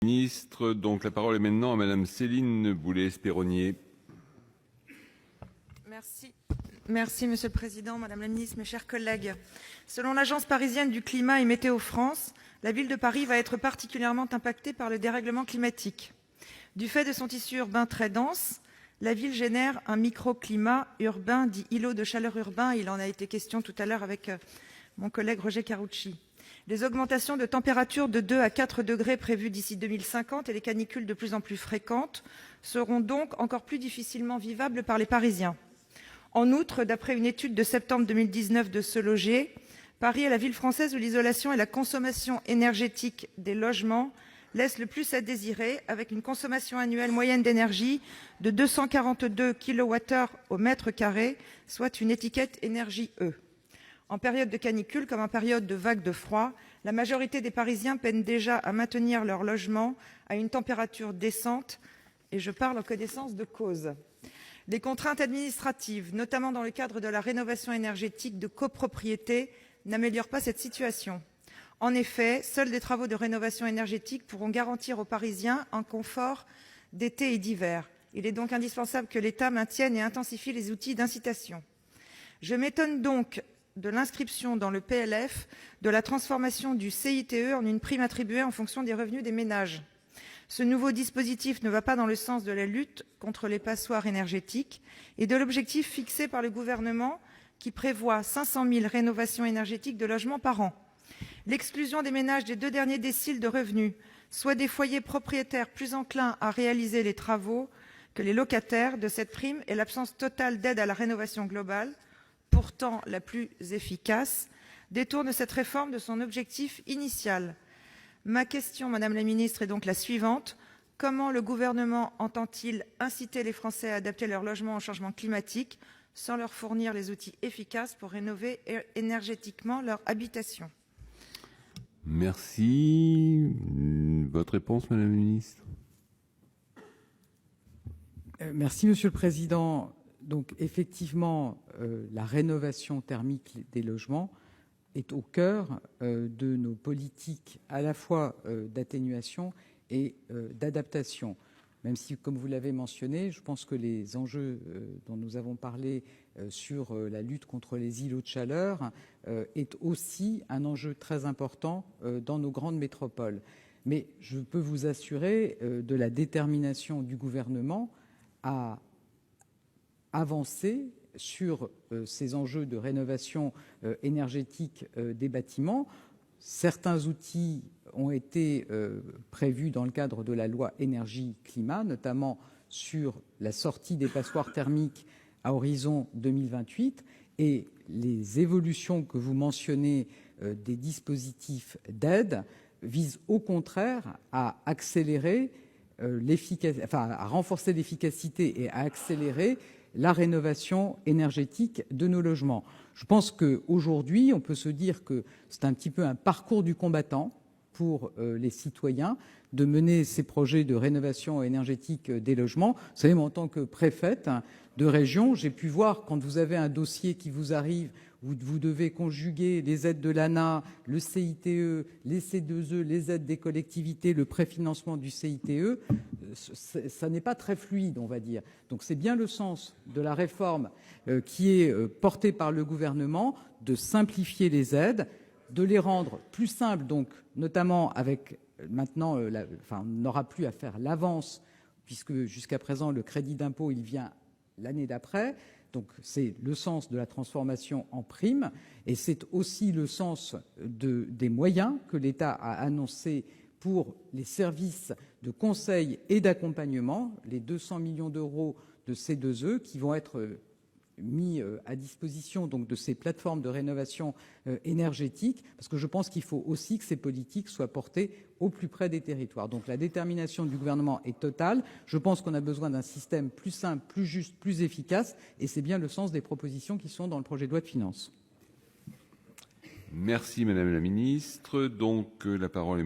Ministre, donc la parole est maintenant à Madame Céline Boulay-Espéronnier. Merci, Monsieur le Président, Madame la Ministre, mes chers collègues. Selon l'Agence parisienne du climat et Météo France, la ville de Paris va être particulièrement impactée par le dérèglement climatique. Du fait de son tissu urbain très dense, la ville génère un microclimat urbain dit îlot de chaleur urbain. Il en a été question tout à l'heure avec mon collègue Roger Carucci. Les augmentations de température de 2 à 4 degrés prévues d'ici 2050 et les canicules de plus en plus fréquentes seront donc encore plus difficilement vivables par les Parisiens. En outre, d'après une étude de septembre 2019 de Se Loger, Paris est la ville française où l'isolation et la consommation énergétique des logements laissent le plus à désirer, avec une consommation annuelle moyenne d'énergie de 242 kWh au mètre carré, soit une étiquette énergie E. En période de canicule comme en période de vague de froid, la majorité des Parisiens peinent déjà à maintenir leur logement à une température décente, et je parle en connaissance de cause. Les contraintes administratives, notamment dans le cadre de la rénovation énergétique de copropriété, n'améliorent pas cette situation. En effet, seuls des travaux de rénovation énergétique pourront garantir aux Parisiens un confort d'été et d'hiver. Il est donc indispensable que l'État maintienne et intensifie les outils d'incitation. Je m'étonne donc de l'inscription dans le PLF de la transformation du CITE en une prime attribuée en fonction des revenus des ménages. Ce nouveau dispositif ne va pas dans le sens de la lutte contre les passoires énergétiques et de l'objectif fixé par le gouvernement qui prévoit 500 000 rénovations énergétiques de logements par an. L'exclusion des ménages des 2 derniers déciles de revenus, soit des foyers propriétaires plus enclins à réaliser les travaux que les locataires de cette prime, et l'absence totale d'aide à la rénovation globale, pourtant la plus efficace, détourne cette réforme de son objectif initial. Ma question, Madame la Ministre, est donc la suivante. Comment le gouvernement entend-il inciter les Français à adapter leur logement au changement climatique sans leur fournir les outils efficaces pour rénover énergétiquement leur habitation? Merci. Votre réponse, Madame la Ministre? Merci, Monsieur le Président. Donc, effectivement, la rénovation thermique des logements est au cœur de nos politiques à la fois d'atténuation et d'adaptation. Même si, comme vous l'avez mentionné, je pense que les enjeux dont nous avons parlé sur la lutte contre les îlots de chaleur est aussi un enjeu très important dans nos grandes métropoles. Mais je peux vous assurer de la détermination du gouvernement à avancer sur ces enjeux de rénovation énergétique des bâtiments. Certains outils ont été prévus dans le cadre de la loi énergie-climat, notamment sur la sortie des passoires thermiques à horizon 2028, et les évolutions que vous mentionnez des dispositifs d'aide visent au contraire à accélérer à renforcer l'efficacité et à accélérer la rénovation énergétique de nos logements. Je pense qu'aujourd'hui, on peut se dire que c'est un petit peu un parcours du combattant pour les citoyens de mener ces projets de rénovation énergétique des logements. Vous savez, moi, en tant que préfète de région, j'ai pu voir quand vous avez un dossier qui vous arrive, où vous devez conjuguer les aides de l'ANA, le CITE, les C2E, les aides des collectivités, le préfinancement du CITE, ça n'est pas très fluide, on va dire. Donc c'est bien le sens de la réforme qui est portée par le gouvernement, de simplifier les aides, de les rendre plus simples, donc notamment avec maintenant, on n'aura plus à faire l'avance, puisque jusqu'à présent le crédit d'impôt il vient l'année d'après. Donc c'est le sens de la transformation en prime, et c'est aussi le sens des moyens que l'État a annoncés pour les services de conseil et d'accompagnement, les 200 millions d'euros de C2E qui vont être mis à disposition donc de ces plateformes de rénovation énergétique, parce que je pense qu'il faut aussi que ces politiques soient portées au plus près des territoires. Donc la détermination du gouvernement est totale. Je pense qu'on a besoin d'un système plus simple, plus juste, plus efficace, et c'est bien le sens des propositions qui sont dans le projet de loi de finances. Merci, Madame la Ministre. Donc la parole est